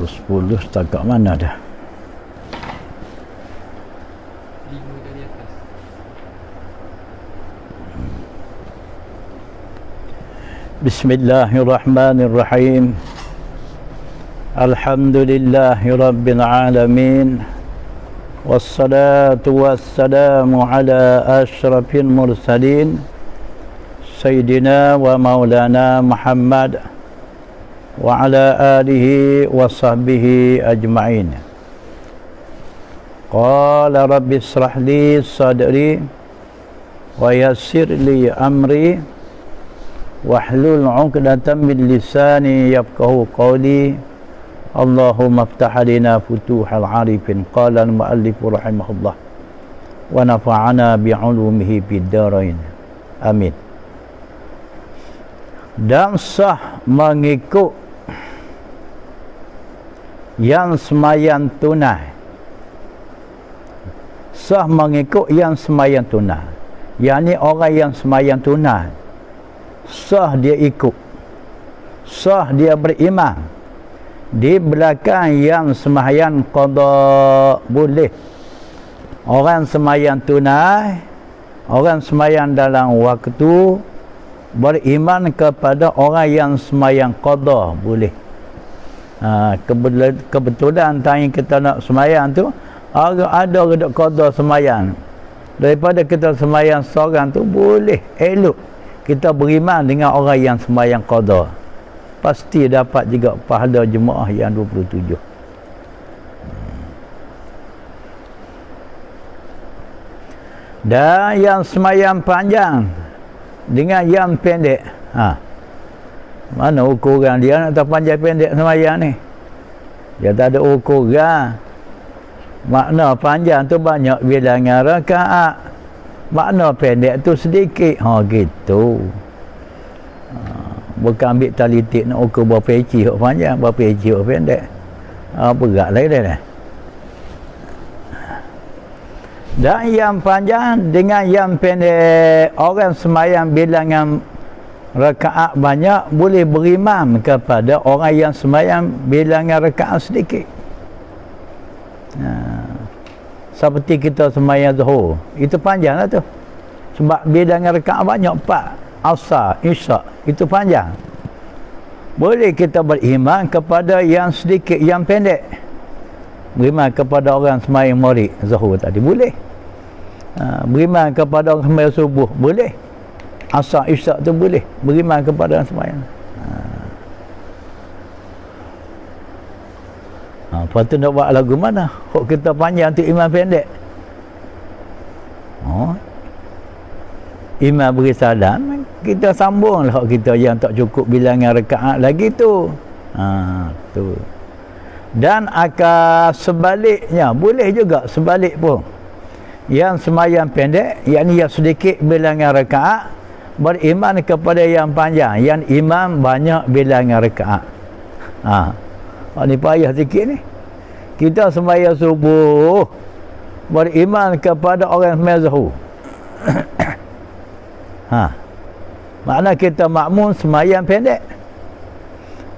10 setakat mana dah? 5 dari atas. Bismillahirrahmanirrahim. Alhamdulillahi rabbil alamin. Wassalatu wassalamu ala asyrafil mursalin Sayyidina wa maulana Muhammad wa ala alihi wa sahbihi ajma'in. Qala rabbi israh li sadri wa yassir li amri wahlul 'uqdatam min lisani yafqahu qawli. Allahumma iftah lana futuhal 'arifin. Qala al-muallif rahimahullah wa nafa'ana bi'ulumihi fid dharain. Amin. Dan sah mengikut yang sembahyang tunai. Sah mengikut yang sembahyang tunai, yakni orang yang sembahyang tunai sah dia ikut, sah dia beriman di belakang yang sembahyang qada. Boleh orang sembahyang tunai, orang sembahyang dalam waktu, beriman kepada orang yang sembahyang qada. Boleh. Kebetulan tanya kita nak sembahyang tu, ada redak qada sembahyang, daripada kita sembahyang seorang tu, boleh elok kita beriman dengan orang yang sembahyang qada. Pasti dapat juga pahala jemaah yang 27. Dan yang sembahyang panjang dengan yang pendek, mana ukuran dia nak tahu panjang pendek sembahyang ni? Dia tak ada ukuran. Makna panjang tu banyak bilangan rakaat, makna pendek tu sedikit. Gitu. Bukan ambil talitik nak ukur berapa inci hok panjang, berapa inci hok pendek. Berat lagi dah. Dan yang panjang dengan yang pendek, orang sembahyang bilangan rakaat banyak boleh beriman kepada orang yang sembahyang bilangan rakaat sedikit. Seperti kita sembahyang Zuhur, itu panjang lah tu, sebab bilangan rakaat banyak, 4, Asar, Isyak, itu panjang. Boleh kita beriman kepada yang sedikit, yang pendek. Beriman kepada orang sembahyang Maghrib, Zuhur tadi, boleh. Beriman kepada orang sembahyang Subuh, boleh. Asar, Isyak tu boleh beriman kepada orang sembahyang. Lepas tu nak buat lagu mana? Hok kita panjang tu iman pendek. Iman beri salam, kita sambung lah kita yang tak cukup bilangan rakaat lagi tu. Tu. Dan akan sebaliknya, boleh juga sebalik pun. Yang sembahyang pendek, yakni yang sedikit bilangan rakaat, beriman kepada yang panjang, yang imam banyak bilangan rakaat. Ni payah sikit ni. Kita sembahyang subuh, beriman kepada orang sembahyang zuhur. Makna kita makmum sembahyang pendek,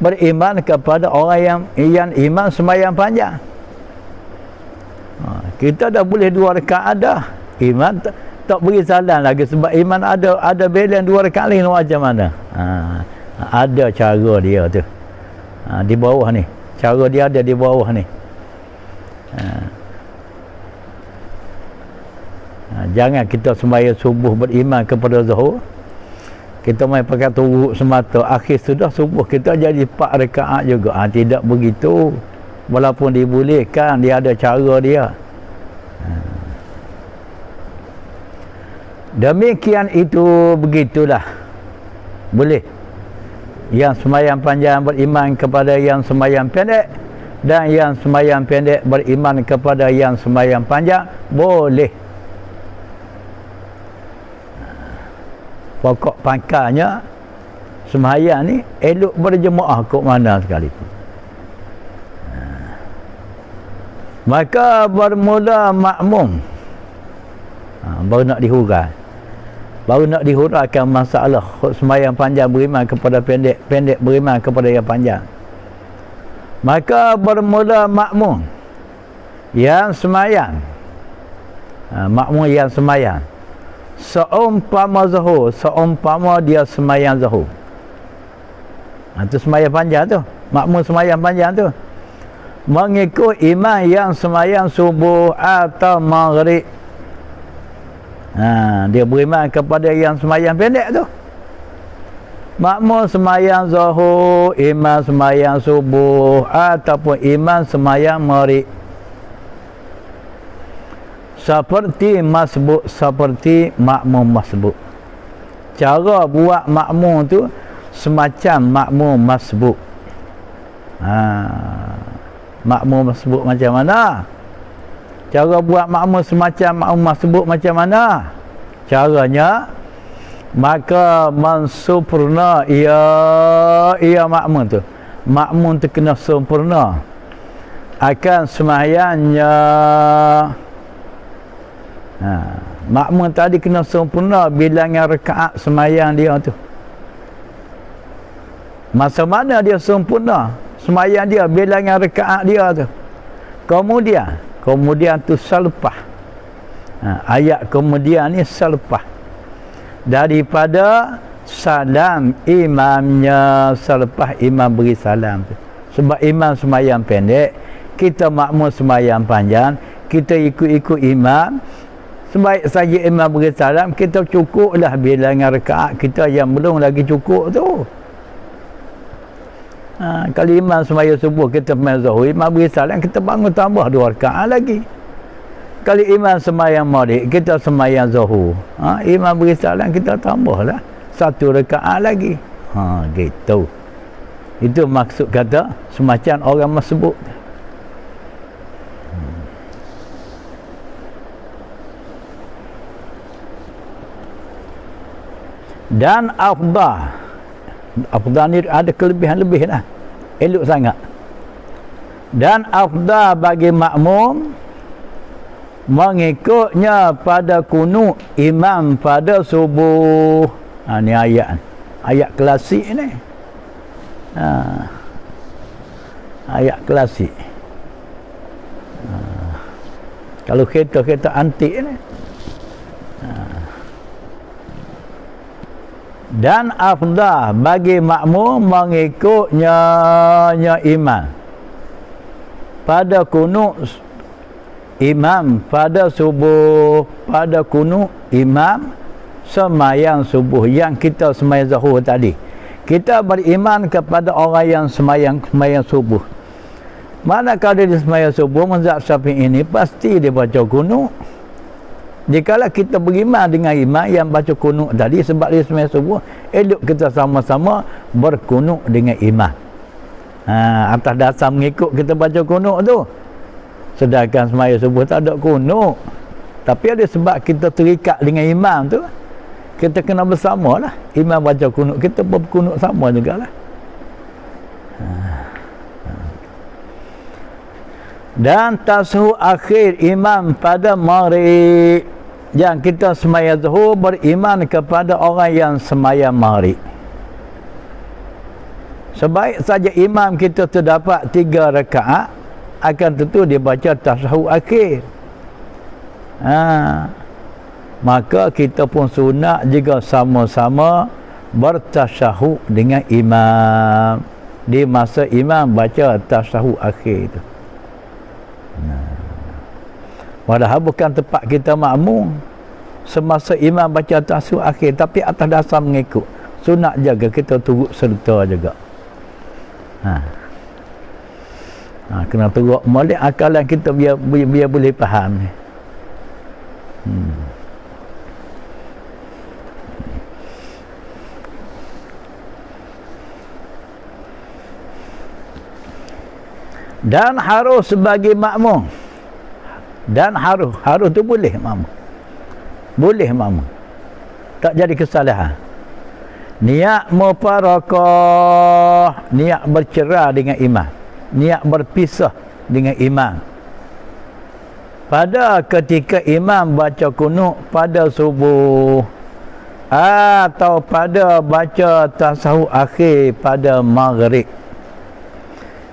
beriman kepada orang yang imam sembahyang panjang. Kita dah boleh 2 rakaat dah. Imam tak beri salam lagi, sebab iman ada belen 2 rakaat lain macam mana. Ada cara dia tu. Di bawah ni. Cara dia ada di bawah ni. Jangan kita sembahyang subuh beriman kepada zuhur, kita main pakai turuk semata, akhir sudah subuh kita jadi 4 rakaat juga. Tidak begitu. Walaupun dibolehkan, dia ada cara dia. Demikian itu, begitulah. Boleh. Yang sembahyang panjang beriman kepada yang sembahyang pendek, dan yang sembahyang pendek beriman kepada yang sembahyang panjang, boleh. Pokok pangkalnya sembahyang ni elok berjemaah kok mana sekalipun. Maka bermula makmum, baru nak dihurai, baru nak dihuraikan masalah sembahyang panjang beriman kepada pendek, pendek beriman kepada yang panjang. Maka bermula makmum yang semayang, makmum yang semayang seumpama zuhur, seumpama dia semayang zuhur. Itu semayang panjang tu, makmum semayang panjang tu, mengikut imam yang semayang subuh atau maghrib. Dia beriman kepada yang semayang pendek tu. Makmum semayang zuhur, imam semayang subuh ataupun imam semayang maghrib. Seperti masbuk, seperti makmum masbuk. Cara buat makmum tu semacam makmum masbuk. Makmum masbuk macam mana? Cara buat makmum semacam makmum masbuk macam mana? Caranya, maka mensempurna ia makmum tu. Makmum tu kena sempurna akan sembahyangnya. Makmum tadi kena sempurna bilangan rakaat sembahyang dia tu. Masa mana dia sempurna sembahyang dia, bilangan rakaat dia tu? Kemudian tu selepas. Ayat kemudian ni selepas daripada salam imamnya, selepas imam beri salam tu. Sebab imam sembahyang pendek, kita makmum sembahyang panjang, kita ikut-ikut imam. Sebaik saja imam beri salam, kita cukuplah bilangan rakaat kita yang belum lagi cukup tu. Kalau imam sembahyang subuh, kita sembahyang zuhur, imam beri salam, kita bangun tambah 2 rakaat lagi. Kalau imam sembahyang maghrib, kita sembahyang zuhur, imam beri salam, kita tambahlah 1 rakaat lagi. Gitu. Itu maksud kata semacam orang masbuk. Dan afdal ni ada kelebihan-lebih dah, elok sangat. Dan afdal bagi makmum mengikutnya pada kunut imam pada subuh. Ni ayat klasik ni. Ayat klasik. Kalau kereta antik ni. Dan afdal bagi makmum mengikutnya imam pada kunut imam pada subuh, pada kunut imam semayang subuh yang kita semayang zuhur tadi. Kita beriman kepada orang yang semayang subuh. Manakala dia semayang subuh, mazhab Syafi'i ini pasti dia baca kunut. Jikalau kita beriman dengan imam yang baca kunut tadi, sebab dia semayang subuh, elok kita sama-sama berkunut dengan imam. Atas dasar mengikut kita baca kunut tu. Sedangkan semayang subuh tak ada kunut, tapi ada sebab kita terikat dengan imam tu, kita kena bersama lah. Imam baca kunut, kita berkunut sama jugalah. Dan tasyahud akhir imam pada maghrib, yang kita semayang zuhur beriman kepada orang yang semayang maghrib. Sebaik saja imam kita terdapat 3 rakaat, akan tentu dia baca tasyahud akhir. Maka kita pun sunat juga sama-sama bertasyahud dengan imam di masa imam baca tasyahud akhir itu. Padahal bukan tempat kita makmum semasa imam baca tasyahud akhir, tapi atas dasar mengikut, sunat jaga kita turut serta juga. Kena turut molek akalan kita biar boleh faham. Dan harus sebagai makmum, dan harus tu boleh makmum, tak jadi kesalahan. Niat mufarakah, niat bercerai dengan imam, niat berpisah dengan imam pada ketika imam baca kunut pada subuh atau pada baca tasyahud akhir pada maghrib,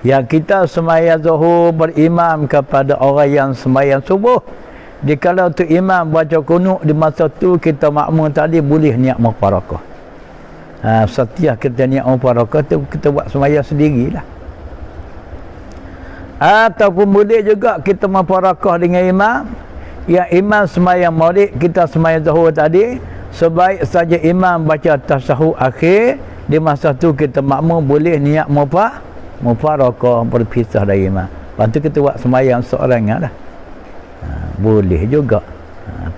Yang kita sembahyang zuhur berimam kepada orang yang sembahyang subuh. Dikala tu imam baca kunut di masa tu kita makmum tadi boleh niat mufarakah. Setiap kita niat mufarakah tu kita buat sembahyang sendirilah. Ataupun boleh juga kita mufarakah dengan imam. Yang imam sembahyang maghrib, kita sembahyang zuhur tadi, sebaik saja imam baca tasyahud akhir, di masa tu kita makmum boleh niat mufarakah berpisah dari imam. Lepas tu kita buat sembahyang seorang lah. Boleh juga.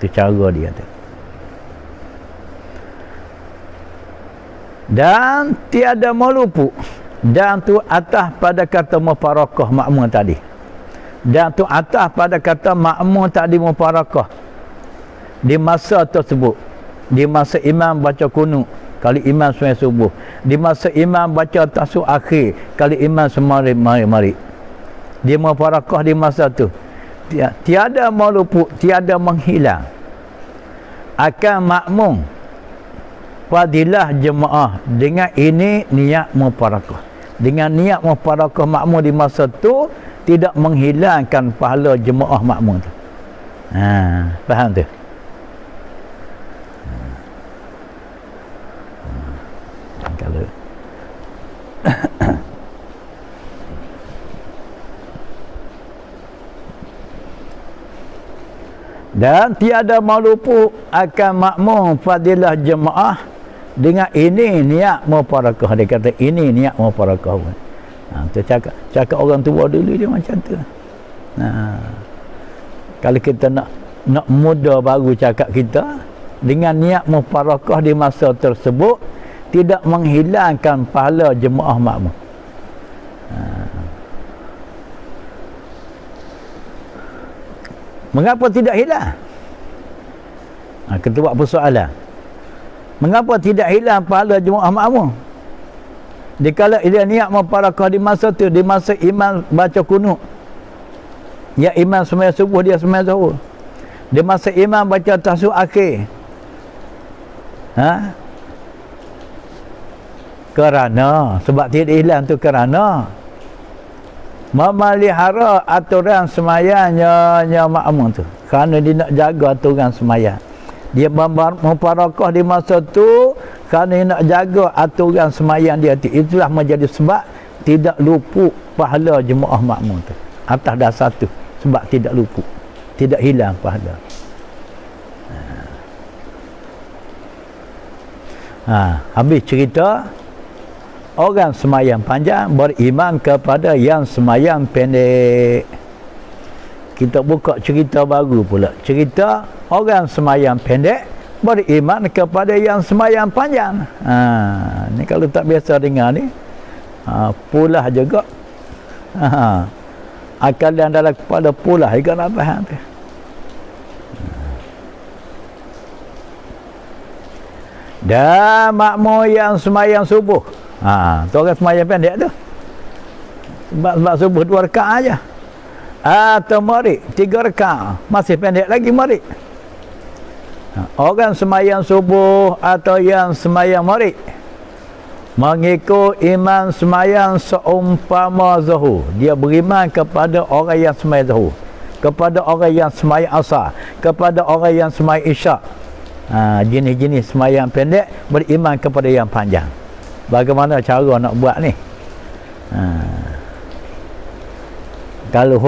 Tu cara dia tu. Dan tiada melupu. Dan tu atas pada kata mufarakah makmum tadi. Dan tu atas pada kata makmum tadi mufarakah. Di masa tersebut. Di masa imam baca kunut. Kali imam sembahyang subuh. Di masa imam baca tasyahud akhir. Kali imam sembahyang maghrib. Dia mufarakah di masa tu. Tiada melupu, tiada menghilang akan makmum fadilah jemaah dengan ini niat mufarakah. Dengan niat mufarakah makmum di masa tu tidak menghilangkan pahala jemaah makmum tu. Faham tu? Kalau dan tiada melupu akan makmum fadilah jemaah dengan ini niat mufarakah. Dia kata ini niat mufarakah. Tu cakap orang tua dulu dia macam tu. Kalau kita nak muda baru cakap kita dengan niat mufarakah di masa tersebut tidak menghilangkan pahala jemaah makmum. Mengapa tidak hilang? Kita buat persoalan. Mengapa tidak hilang pahala jemaah makmum? Dikala dia niat mufarakah di masa tu, di masa imam baca kunut. Ya imam sembahyang subuh, dia sembahyang zuhur. Di masa imam baca tasyahud akhir. Kerana sebab tidak hilang tu kerana memelihara aturan sembahyangnya makmum tu. Kerana dia nak jaga aturan sembahyang. Dia mufarakah di masa tu kerana dia nak jaga aturan sembahyang dia tu. Itulah menjadi sebab tidak luput pahala jemaah makmum tu. Atas dasar tu sebab tidak luput, tidak hilang pahala. Habis cerita orang sembahyang panjang beriman kepada yang sembahyang pendek. Kita buka cerita baru pula. Cerita orang sembahyang pendek beriman kepada yang sembahyang panjang. Ni kalau tak biasa dengar ni, pulah juga. Akal yang dalam kepala pulah juga nak faham tu. Dan makmum yang sembahyang subuh. Tu orang sembahyang pendek tu. Sebab subuh 2 rakaat aja. Atau maghrib 3 rakaat. Masih pendek lagi maghrib. Orang sembahyang subuh atau yang sembahyang maghrib mengikut imam sembahyang seumpama zuhur. Dia beriman kepada orang yang sembahyang zuhur, kepada orang yang sembahyang asar, kepada orang yang sembahyang isyak. Jenis-jenis sembahyang pendek beriman kepada yang panjang. Bagaimana cara nak buat ni? Kalau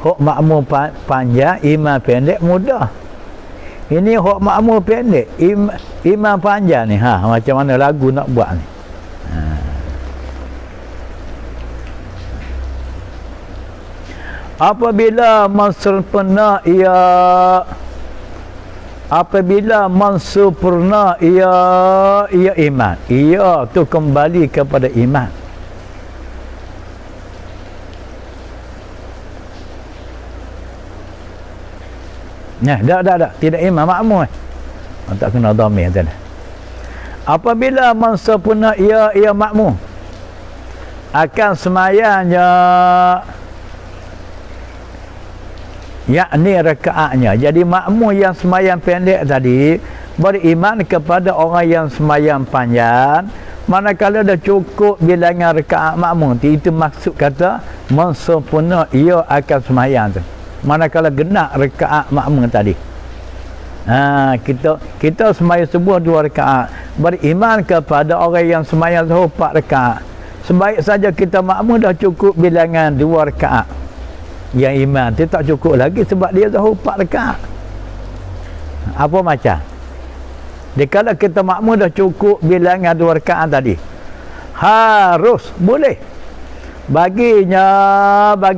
hok makmum panjang, imam pendek, mudah. Ini hok makmum pendek, imam panjang ni. Macam mana lagu nak buat ni? Apabila mansempurna ia iman, ia tu kembali kepada iman. Dah. Tidak imam, makmum. Tak kena dhamir tu. Apabila mansempurna ia makmum akan sembahyangnya, yakni rakaatnya. Jadi makmum yang sembahyang pendek tadi beriman kepada orang yang sembahyang panjang, manakala dah cukup bilangan rakaat makmum tu, itu maksud kata mensempurna ia akan sembahyang tu. Manakala genap rakaat makmum tadi. Kita sembahyang subuh 2 rakaat, beriman kepada orang yang sembahyang zuhur 4 rakaat. Sebaik saja kita makmum dah cukup bilangan 2 rakaat. Yang imam tu tak cukup lagi sebab dia zuhur 4 rakaat. Apa macam? Kalau kita makmum dah cukup bilangan 2 rakaat tadi, harus boleh bagi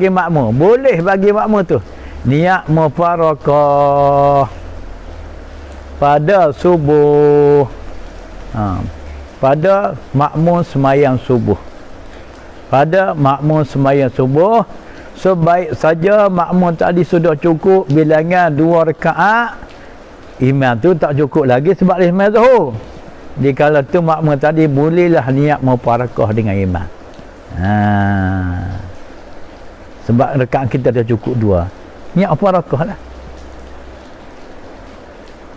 makmum, boleh bagi makmum tu niat mufarakah pada subuh, pada makmum sembahyang subuh, pada makmum sembahyang subuh. Sebaik saja makmum tadi sudah cukup bilangan 2 rakaat, imam tu tak cukup lagi sebab dia sembahyang zuhur. Di kala tu makmum tadi bolehlah niat mufarakah dengan imam. Sebab rakaat kita dah cukup 2, niat mufarakah lah.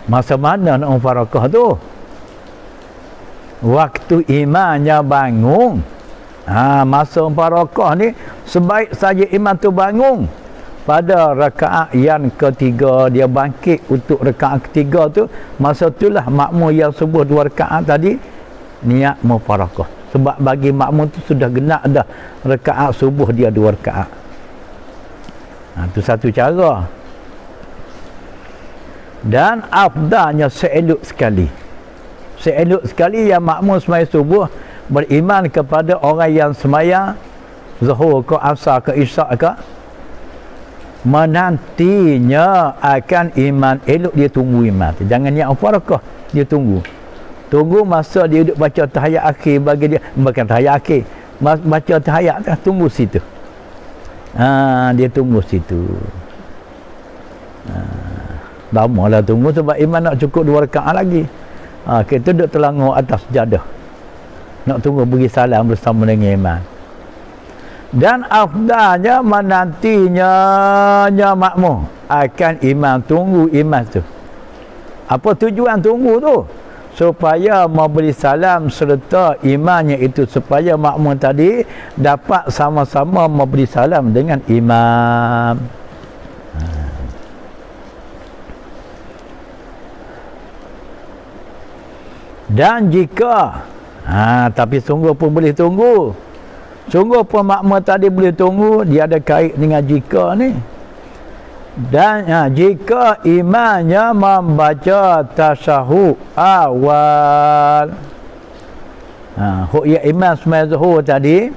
Masa mana nak mufarakah tu? Waktu imamnya bangun. Masa mufarakah ni sebaik saja imam tu bangun pada rakaat yang ketiga, dia bangkit untuk rakaat ketiga tu, masa itulah makmum yang subuh 2 rakaat tadi niat mufarakah. Sebab bagi makmum tu sudah genap dah rakaat subuh dia 2 rakaat. Itu satu cara. Dan afdalnya seelok sekali yang makmum sembahyang subuh beriman kepada orang yang sembahyang zuhur ke asar ke isyak ke, menantinya akan iman elok, dia tunggu iman tu. Jangan niat mufarakah, dia tunggu masa dia duduk baca tahiyat akhir bagi dia, bukan tahiyat akhir, baca tahiyat tu, tunggu situ. Dia tunggu situ. Lamalah tunggu sebab iman nak cukup 2 rakaat lagi. Kita duduk terlangur atas sejadah, nak tunggu beri salam bersama dengan imam. Dan afdalnya menantinya makmum akan imam, tunggu imam tu. Apa tujuan tunggu tu? Supaya memberi salam serta imamnya itu, supaya makmum tadi dapat sama-sama memberi salam dengan imam. Dan jika tapi sungguh pun boleh tunggu, sungguh pun makmum tadi boleh tunggu, dia ada kait dengan jika ni. Dan jika imamnya membaca tasyahud awal, ya imam sembahyang zuhur tadi,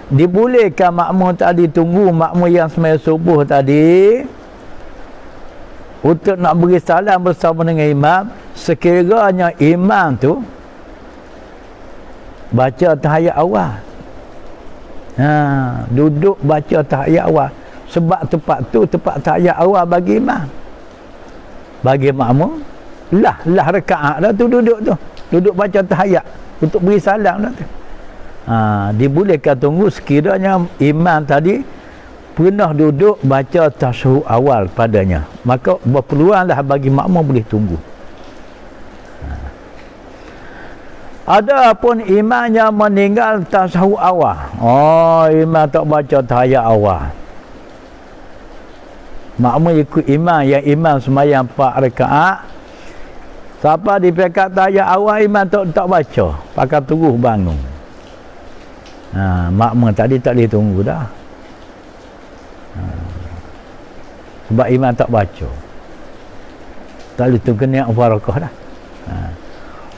dibolehkan makmum tadi tunggu makmum yang sembahyang subuh tadi untuk nak beri salam bersama dengan imam, sekiranya imam tu baca tahiyat awal. Duduk baca tahiyat awal. Sebab tempat tu tempat tahiyat awal bagi imam. Bagi makmum lah rakaat dah tu duduk tu. Duduk baca tahiyat untuk beri salam dah tu. Dibolehkan tunggu sekiranya imam tadi pernah duduk baca tasyahud awal padanya. Maka berpeluanglah bagi makmum boleh tunggu. Adapun imamnya meninggal tasyahud awal, imam tak baca tahiyat awal, makmum ikut imam, yang imam sembahyang 4 rakaat, siapa di pekat tahiyat awal imam tak baca, pakai tunggu bangun. Makmum tadi tak boleh tunggu dah. Sebab imam tak baca, tak boleh tunggu niat mufarakah dah.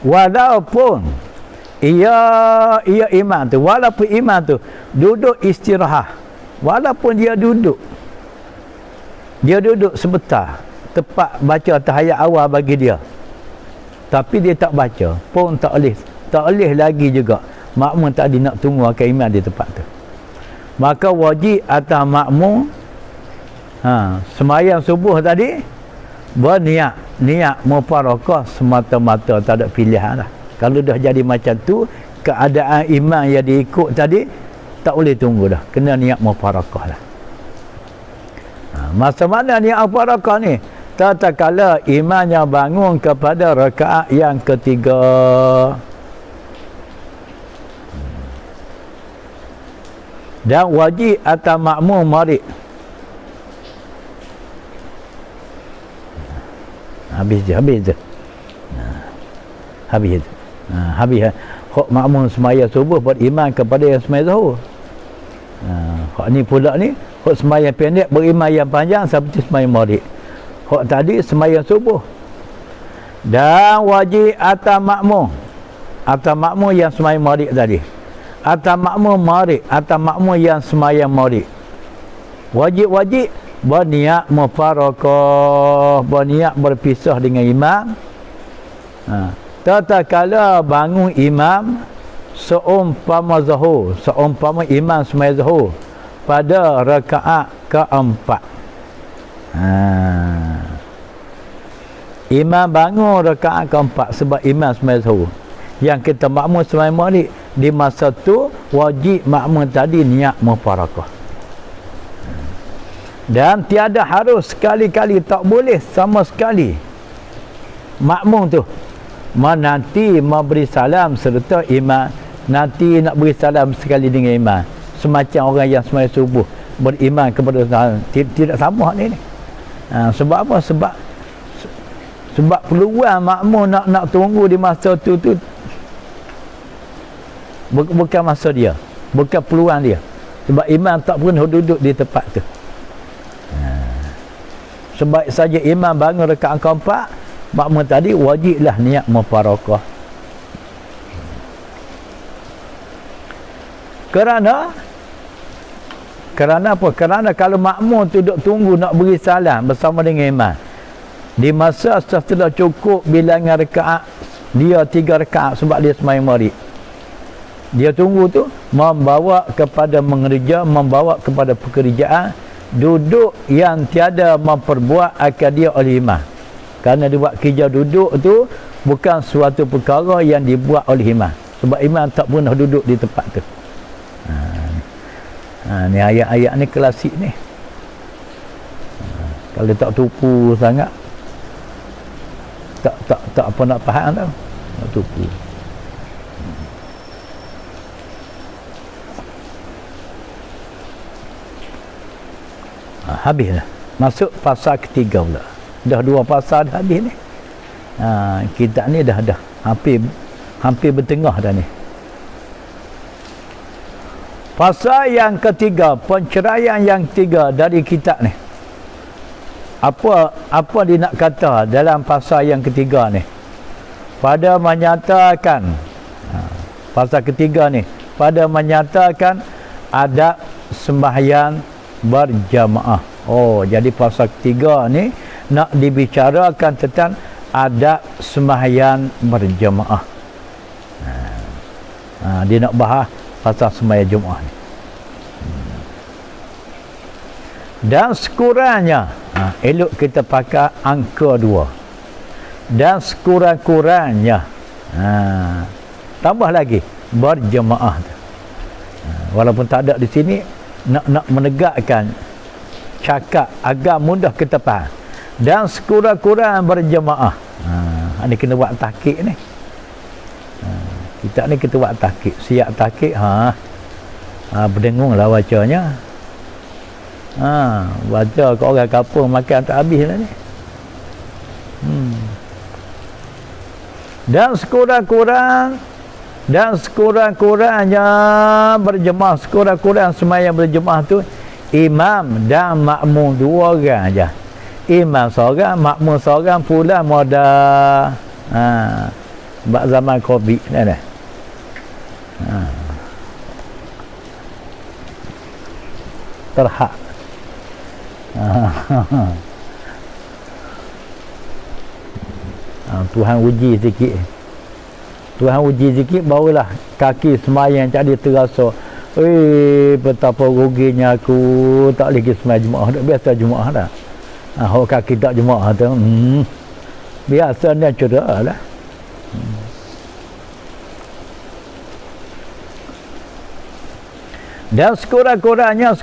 Walaupun ia imam tu, walaupun imam tu duduk istirahat, walaupun dia duduk sebentar tepat baca tahiyat awal bagi dia, tapi dia tak baca pun tak boleh lagi juga. Makmum tadi nak tunggu akan imam di tempat tu, maka wajib atas makmum sembahyang subuh tadi berniat mufarakah semata-mata, tak ada pilihan lah. Kalau dah jadi macam tu, keadaan imam yang diikut tadi tak boleh tunggu dah, kena niat mufarakah lah. Masa mana niat mufarakah ni? Tatkala imamnya bangun kepada rakaat yang ketiga. Dan wajib atas makmum marid. Habis je. Habis. Hak makmum semaya subuh beriman kepada yang semaya zuhur. Hak ni pula ni, hak semaya pendek beriman yang panjang seperti semaya maghrib. Hak tadi semaya subuh. Dan wajib atas makmum yang semaya maghrib tadi. Atas makmum maghrib, atas makmum yang semaya maghrib. Wajib berniat mufarakah, berniat berpisah dengan imam. Tatkala bangun imam seumpama imam semaya zuhur pada rakaat keempat. Imam bangun rakaat keempat sebab imam semaya zuhur. Yang kita makmum semaya maghrib, di masa tu wajib makmum tadi niat mufarakah. Dan tiada harus sekali-kali, tak boleh sama sekali makmum tu menanti memberi salam serta imam, nanti nak beri salam sekali dengan imam, semacam orang yang semaya subuh beriman kepada tidak sama ni. Sebab apa? Sebab peluang makmum nak tunggu di masa tu bukan masa dia, bukan peluang dia, sebab imam tak pernah duduk di tempat tu. Sebab saja imam bangun rakaat keempat, makmum tadi wajiblah niat mufarakah. Kerana apa? Kerana kalau makmum tu duduk tunggu nak beri salam bersama dengan imam, di masa setelah cukup bilangan rakaat dia 3 rakaat sebab dia sembahyang maghrib, dia tunggu tu membawa kepada pekerjaan duduk yang tiada memperbuat akan dia oleh imam. Kerana dia buat kerja duduk tu bukan suatu perkara yang dibuat oleh imam, sebab imam tak pernah duduk di tempat tu. Ni ayat-ayat ni klasik ni. Kalau tak tupu sangat, tak apa nak faham tau, tak tupu. Habis dah. Masuk pasal ketiga pula. Dah 2 pasal dah habis ni. Kitab ni dah hampir bertengah dah ni. Pasal yang ketiga, penceraian yang ketiga dari kitab ni. Apa dia nak kata dalam pasal yang ketiga ni? Pada menyatakan pasal ketiga ni, pada menyatakan adab sembahyang berjamaah. Jadi pasal ketiga ni nak dibicarakan tentang adab sembahyang berjamaah. Dia nak bahas pasal sembahyang Jumaat ni. Dan sekurangnya elok kita pakai angka 2. Dan sekurang-kurangnya tambah lagi berjamaah. Walaupun tak ada di sini, nak menegakkan cakap agar mudah kita faham. Dan sekurang-kurang berjamaah. Ini kena buat tahqiq ni. Kita ni kita buat tahqiq, siap tahqiq. Berdengunglah bacanya. Baca ke orang kampung makan tak habis lah ni. Dan sekurang-kurangnya berjemaah, sekurang-kurang sembahyang berjemaah tu imam dan makmum 2 orang aja. Imam seorang, makmum seorang, pula modal. Sebab zaman Covid ni dah. Terhad. Tuhan uji sikit. Tuhan uji sikit barulah kaki sembahyang jadi terasa. Betapa ruginya aku tak boleh pergi sembahyang Jumaat. Dah biasa Jumaat dah. Kaki tak Jumaat tu. Biasa ni cedera lah. Dan sekurang-kurangnya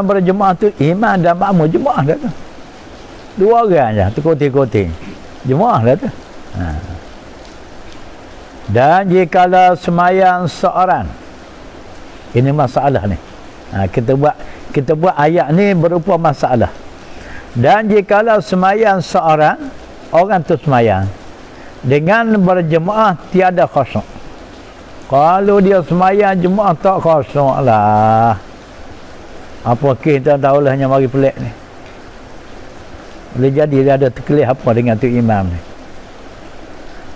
berjemaah tu imam dan makmum jemaah dah tu. 2 orang je, terkoting-koting. Jemaah dah tu. Dan jikalau semayang seorang, ini masalah ni. Kita buat ayat ni berupa masalah. Dan jikalau semayang seorang, orang tu semayang dengan berjemaah tiada khusyuk. Kalau dia semayang jemaah tak khusyuk lah, apa kita tahulah hanya mari pelik ni. Boleh jadi dia ada terkelih apa dengan tu imam ni.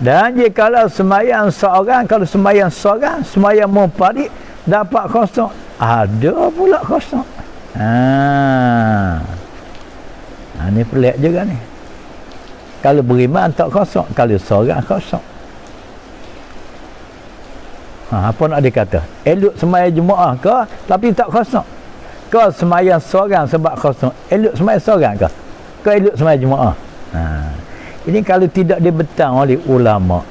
Dan jikalau semayang seorang, kalau semayang seorang, semayang munfarid dapat khusyuk, ada pula khusyuk. Ni pelik juga ni. Kalau beriman tak khusyuk, kalau seorang khusyuk. Apa nak dikata? Elok semayang jemaah ke tapi tak khusyuk? Ke semayang seorang sebab khusyuk? Elok semayang seorang ke? Ke elok semayang jemaah? Ini kalau tidak dibentang oleh ulama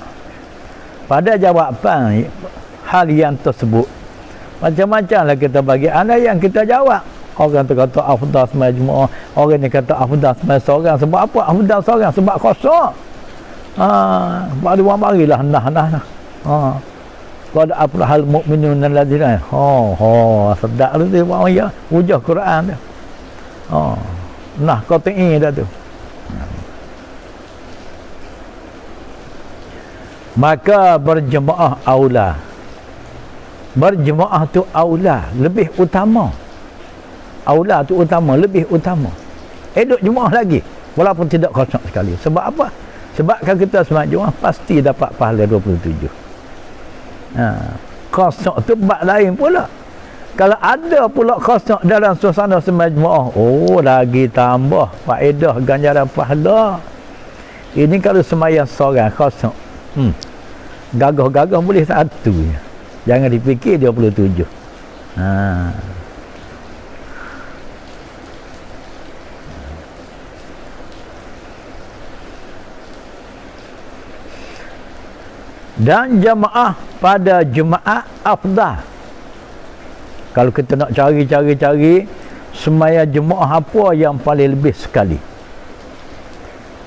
pada jawapan hal yang tersebut, macam-macam lah kita bagi. Ada yang kita jawab, orang tu kata afdal semayang jemaah, orang ni kata afdal semayang seorang. Sebab apa afdal seorang? Sebab khusyuk. Sebab dia marilah nah. Qad aflahal mu'minun alladzina sedap tu dia buat ya hujah Quran dia. Nah qati'i dah tu. Maka berjemaah aula. Berjemaah tu aula, lebih utama. Aula tu utama, lebih utama. Elok jemaah lagi walaupun tidak khusyuk sekali. Sebab apa? Sebab kalau kita semayang jemaah pasti dapat pahala 27. Khusyuk tu bab lain pula. Kalau ada pula khusyuk dalam suasana semayang jemaah, lagi tambah faedah ganjaran pahala. Ini kalau semayang seorang khusyuk, gagah-gagah boleh satu je. Jangan dipikir 27. Dan jemaah pada Jumaat afdal. Kalau kita nak cari semayang jemaah apa yang paling lebih sekali,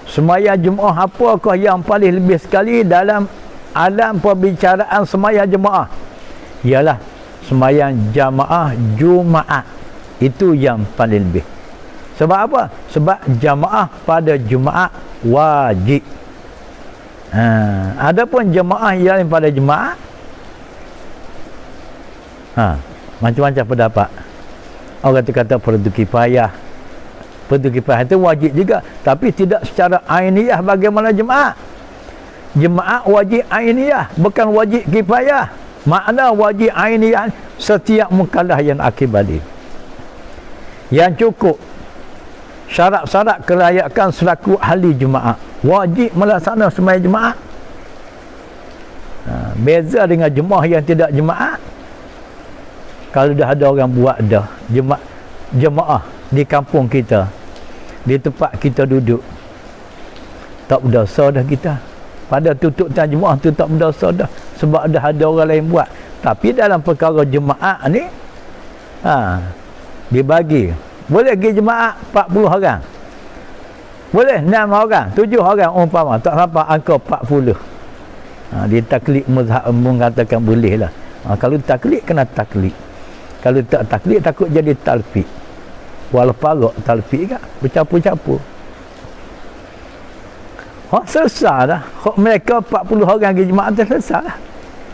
semayang jemaah apakah yang paling lebih sekali dalam alam perbicaraan semayang jemaah? Ialah semayang jamaah Jumaat. Itu yang paling lebih. Sebab apa? Sebab jamaah pada Jumaat wajib. Adapun jemaah yang pada Jumaat, macam-macam pendapat. Orang tu kata fardu kifayah. Fardu kifayah itu wajib juga, tapi tidak secara ainiyah bagaimana Jumaat. Jumaat wajib ainiyah, bukan wajib kifayah. Makna wajib ainiyah, setiap mukallaf yang akibali, yang cukup syarat-syarat kelayakan selaku ahli Jumaat, wajib melaksanakan semayang Jumaat. Beza dengan jemaah yang tidak Jumaat. Kalau dah ada orang buat dah jemaah di kampung kita, di tempat kita duduk, tak berdosa dah kita. Pada tutup tan jemaah tu tak berdosa dah, sebab dah ada orang lain buat. Tapi dalam perkara jemaah ni, dibagi. Boleh pergi jemaah 40 orang, boleh 6 orang, 7 orang umpama, tak sampai angka 40. Dia taklid mazhab mengatakan boleh lah. Kalau taklid kena taklid, kalau tak taklid takut jadi talfiq. Walau parak talfiq kan, bercampur-campur. Selesai dah. Mereka 40 orang pergi jemaah tu selesai lah.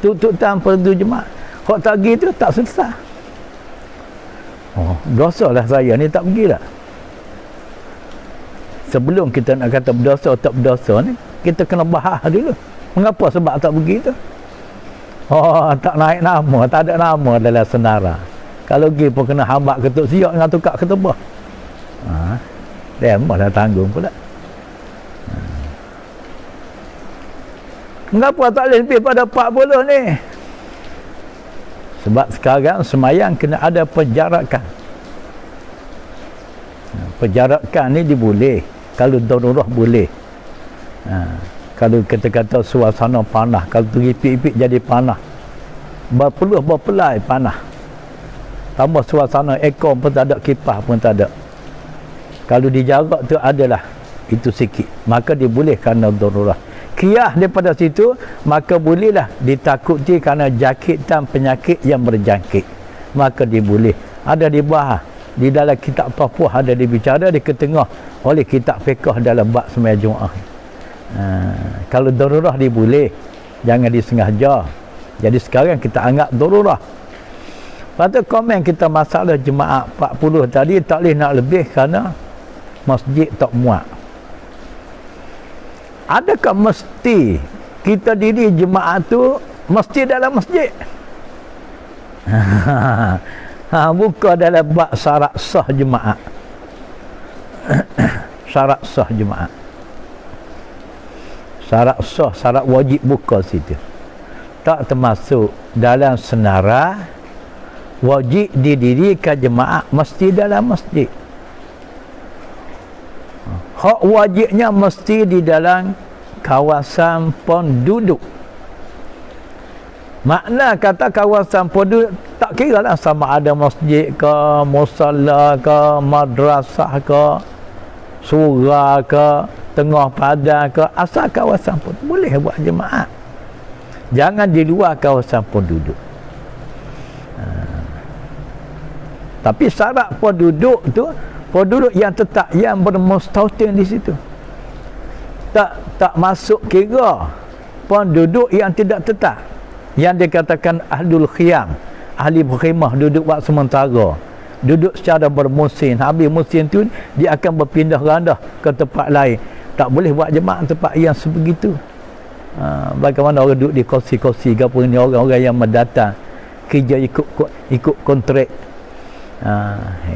Tutup tanpa tu jemaah. Tak pergi tu tak selesai. Dosa lah saya ni tak pergi lah. Sebelum kita nak kata berdosa tak berdosa ni, kita kena bahas dulu. Mengapa sebab tak pergi tu? Tak naik nama, tak ada nama dalam senara. Kalau pergi pun kena hambak ketuk siap dengan tukar ketubah. Dia dah tanggung pula. Mengapa tak boleh lebih pada 40 ni? Sebab sekarang semayang kena ada penjarakan. Penjarakan ni diboleh. Kalau darurat boleh. Kalau kita kata suasana panas, kalau teripik-ipik jadi panas, berpelai panas, tambah suasana aircon pun tak ada, kipas pun tak ada. Kalau dijarak tu adalah itu sikit, maka diboleh kerana darurat. Qiyas daripada situ, maka bolehlah ditakuti kerana jangkitan penyakit yang berjangkit, maka diboleh. ada dibahas di dalam kitab Tafuh, ada dibicara di ketengah oleh kitab fiqh dalam bab sembahyang Jumaat. Kalau darurah dia boleh, jangan disengaja. Jadi sekarang kita anggap darurah. Lepas tu komen kita masalah jemaah 40 tadi tak boleh nak lebih kerana masjid tak muat. Adakah mesti kita diri jemaah tu mesti dalam masjid? Buka dalam bab syarat sah jemaah. Syarat sah jemaah. Syarat sah, syarat wajib buka situ. Tak termasuk dalam senarai wajib didirikan jemaah mesti dalam masjid. Hak wajibnya mesti di dalam kawasan penduduk. Makna kata kawasan penduduk tak kira lah sama ada masjid ke, musalla ke, madrasah ke, surau ke, tengah padang ke, asal kawasan penduduk boleh buat jemaah. Jangan di luar kawasan penduduk. Tapi syarat penduduk tu penduduk yang tetap, yang bermustautin di situ. Tak masuk kira penduduk yang tidak tetap, yang dikatakan ahlul khiyam, ahli berkhemah, duduk waktu sementara, duduk secara bermusim. Habis musim tu dia akan berpindah randah ke tempat lain. Tak boleh buat jemaah tempat yang sebegitu. Bagaimana orang duduk di kursi-kursi ke apa ni, orang-orang yang mendatang kerja ikut kontrak.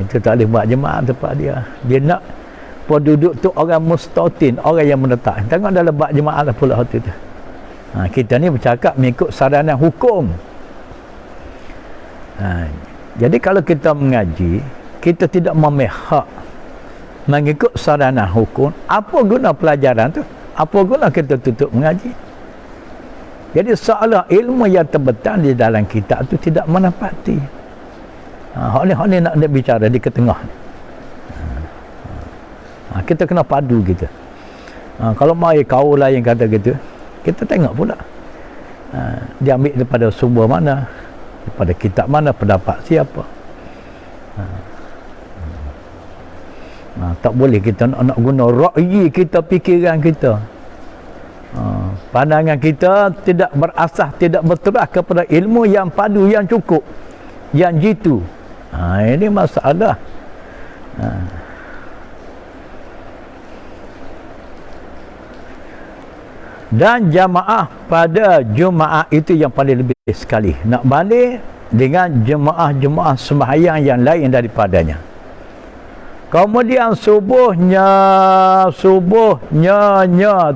Itu tak boleh buat jemaah tempat dia. Dia nak penduduk tu orang mustautin, orang yang menetap. Tengok dalam bab jemaah lah pula tu. Kita ni bercakap mengikut saranan hukum. Jadi kalau kita mengaji, kita tidak memihak mengikut saranan hukum, apa guna pelajaran tu? Apa guna kita tutup mengaji? Jadi seolah ilmu yang terbentang di dalam kitab tu tidak menepati. Hak ni nak bicara di ketengah ni. Kita kena padu kita. Kalau mai kaul lain kata gitu, kita tengok pula. Dia ambil daripada sumber mana, daripada kitab mana, pendapat siapa. Tak boleh kita nak guna ra'yi kita, fikiran kita. Pandangan kita tidak berasas, tidak berterah kepada ilmu yang padu, yang cukup, yang jitu. Ini masalah. Dan jamaah pada Jumaat itu yang paling lebih sekali. Nak balik dengan jemaah-jemaah sembahyang yang lain daripadanya. Kemudian subuhnya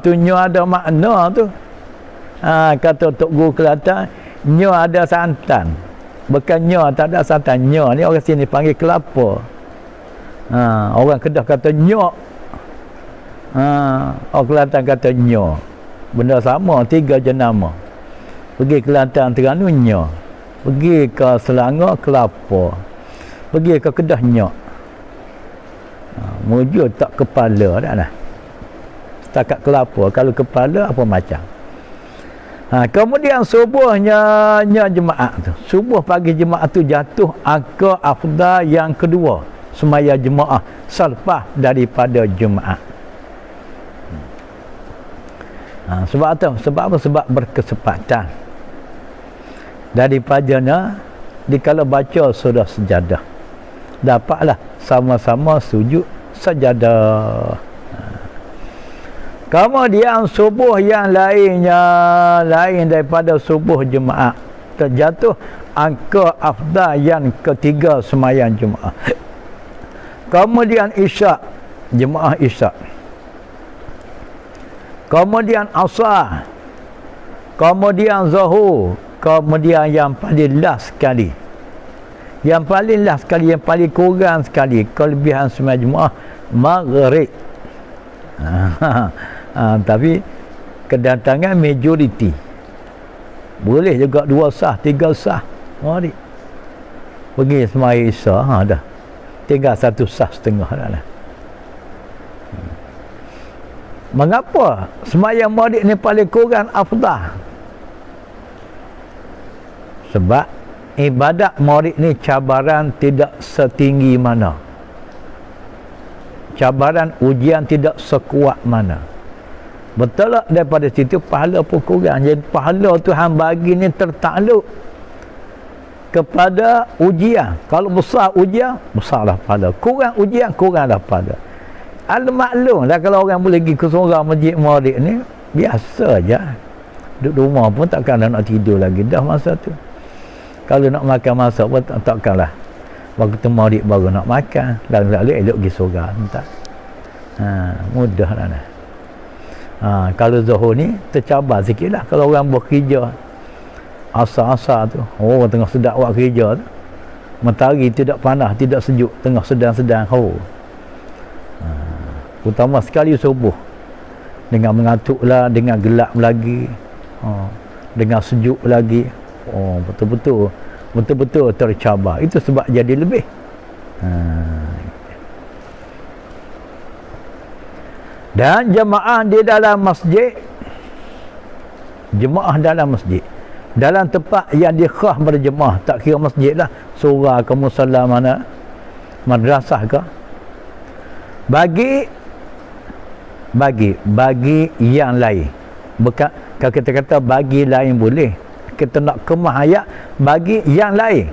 tu nya ada makna tu. Kata Tok Guru Kelantan, nya ada santan. Bukan nya tak ada santan. Nya ni orang sini panggil kelapa. Orang Kedah kata nyok. Orang Kelantan kata nya. Benda sama, 3 jenama. Pergi Kelantan Terengganu nya. Pergi ke Selangor kelapa. Pergi ke Kedah nya. Mujur tak kepala dah lah. Setakat kelapa. Kalau kepala apa macam. Kemudian subuhnya jemaah tu. Subuh pagi jemaah tu jatuh angka afdal yang kedua semaya jemaah selepas daripada Jumaat. Sebab apa? Sebab apa? Sebab berkesempatan. Daripadanya dikala baca surah sejadah, dapatlah sama-sama sujud sejadah. Kemudian subuh yang lainnya, lain daripada subuh Jumaat, terjatuh angka afdal yang ketiga sembahyang Jumaat. Kemudian Isyak, jemaah Isyak. Kemudian Asar. Kemudian Zuhur. Kemudian yang paling last sekali, yang paling last sekali, yang paling kurang sekali kelebihan sembahyang Jumaat, Maghrib. Tapi kedatangan majoriti. Boleh juga 2 sah, 3 sah. Mari pergi sembahyang Isyak, dah tinggal 1 sah setengah dah lah. Mengapa sembahyang Maghrib ni paling kurang afdal? Sebab ibadat murid ni cabaran tidak setinggi mana, cabaran ujian tidak sekuat mana. Betul tak daripada situ pahala pun kurang. Jadi pahala Tuhan bagi ni tertakluk kepada ujian. Kalau besar ujian, besarlah pahala. Kurang ujian, kuranglah pahala. Al-maklum lah kalau orang boleh pergi ke seorang masjid murid ni, biasa je. Duduk rumah pun takkan nak tidur lagi dah masa tu. Kalau nak makan masak pun takkanlah waktu murid baru nak makan. Lalu elok pergi seorang. Tak. Mudah lah. Kalau Zuhur ni tercabar sikit lah. Kalau orang bekerja asar-asar tu, tengah sedap buat kerja tu, matahari tidak panas, tidak sejuk, tengah sedang-sedang utama sekali subuh, dengan mengantuk lah, dengan gelap lagi, dengan sejuk lagi, betul-betul tercabar. Itu sebab jadi lebih. Dan jemaah di dalam masjid, jemaah dalam masjid, dalam tempat yang dikhas berjemaah, tak kira masjid lah, surau ke musalla mana, madrasah ke, bagi yang lain. Bukan kalau kita kata bagi lain boleh, kita nak kemah ayat bagi yang lain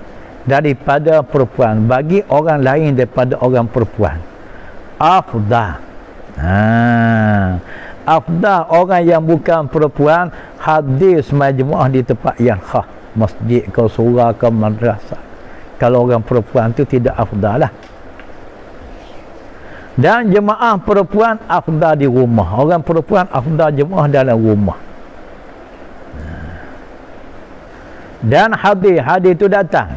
daripada perempuan, bagi orang lain daripada orang perempuan, afdal. Afdal orang yang bukan perempuan hadir sembahyang jemaah di tempat yang khas, masjid ke surau ke madrasah. Kalau orang perempuan tu tidak afdal lah. Dan jemaah perempuan afdal di rumah. Orang perempuan afdal jemaah dalam rumah. Dan hadir tu datang.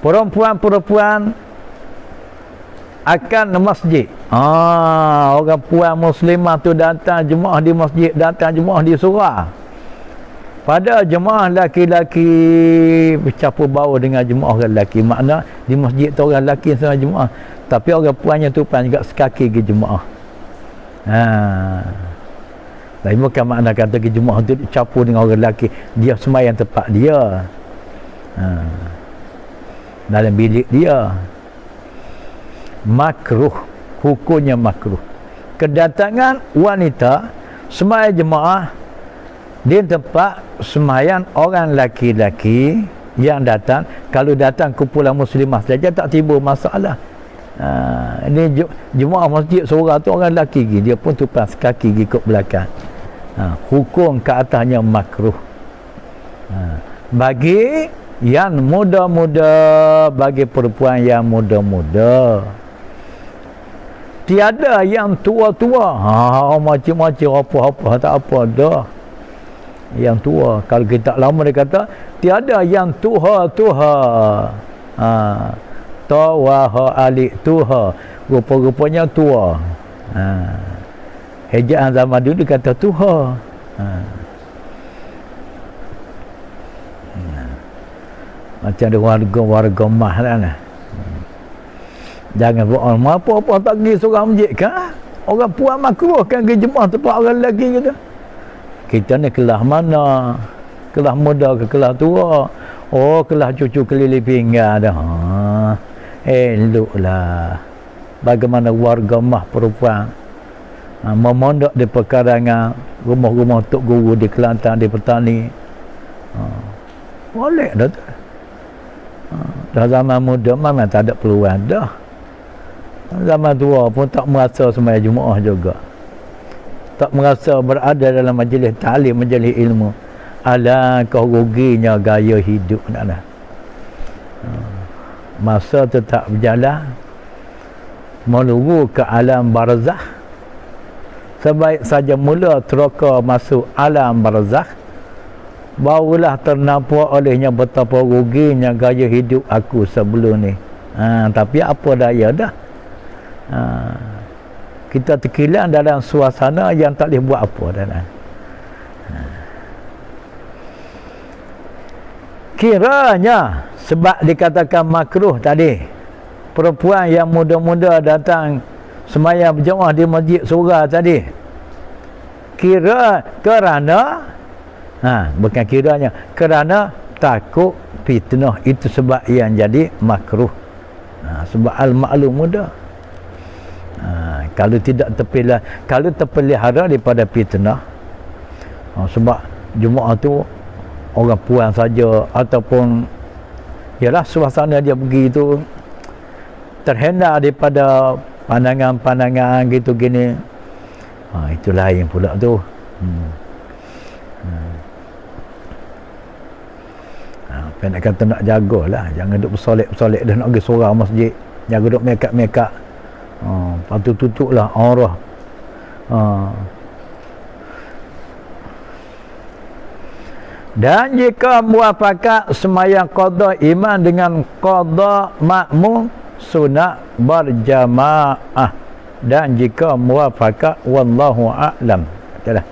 Perempuan-perempuan akan ke masjid. Orang puan muslimah tu datang jemaah di masjid, datang jemaah di surau. Pada jemaah laki-laki bercampur baur dengan jemaah orang lelaki. Makna di masjid tu orang lelaki sama jemaah, tapi orang puannya tu pun juga sekaki ke jemaah. Tapi bukan makna kata ke jemaah tu campur dengan orang lelaki, dia sembahyang tempat dia, dalam bilik dia. Makruh, hukumnya makruh. Kedatangan wanita sembahyang jemaah di tempat sembahyang orang laki-laki yang datang. Kalau datang kumpulan muslimah saja tak timbul masalah. Ini jemaah masjid seorang tu orang lelaki, dia pun tupas kaki ikut belakang. Hukum ke atasnya makruh. Bagi yang muda-muda, bagi perempuan yang muda-muda, tiada yang tua-tua. Macam-macam apa-apa tak apa dah. Yang tua, kalau kita lama dia kata tiada yang tuha-tuha. Tawaha alik tuha, rupa-rupanya tua. Ejaan zaman dulu kata tuha. Macam ada warga mah lah. Jangan buat orang apa-apa tak pergi seorang masjid kan. Orang puan makruh kan pergi jemaah tempat orang lelaki gitu. Kita ni kelas mana? Kelas muda ke kelas tua? Kelas cucu keliling pinggan dah. Eloklah. Bagaimana warga mah perempuan memondok di pekarangan, rumah-rumah tok guru di Kelantan, di petani. Boleh dah tu. Dah zaman muda memang tak ada peluang dah. Zaman tua pun tak merasa sembahyang Jumaat juga. Tak merasa berada dalam majlis ta'lim, majlis ilmu. Alangkah ruginya gaya hidup nak. Masa tetap berjalan menuju ke alam barzakh. Sebaik saja mula teroka masuk alam barzakh, barulah ternampak olehnya betapa ruginya gaya hidup aku sebelum ni. Tapi apa daya dah. Kita terkilang dalam suasana yang tak boleh buat apa dah. Kiranya sebab dikatakan makruh tadi, perempuan yang muda-muda datang sembahyang berjemaah di masjid surau tadi, kerana bukan kiranya, kerana takut fitnah itu sebab yang jadi makruh. Sebab al-ma'lum mudah. Kalau tidak terpelihara daripada fitnah, sebab Jumaat tu orang puan saja ataupun ialah suasana dia pergi tu terhindar daripada pandangan-pandangan gitu gini, itu lain pula tu. Apa nak kata, nak jagalah, jangan duk bersolek-bersolek dah nak pergi surau masjid, jaga duk mekak-mekak. Lepas tu tutuplah aurah. Dan jika muafakat semayang qada imam dengan qada makmum sunat berjamaah, dan jika muafakat wallahu a'lam. Katalah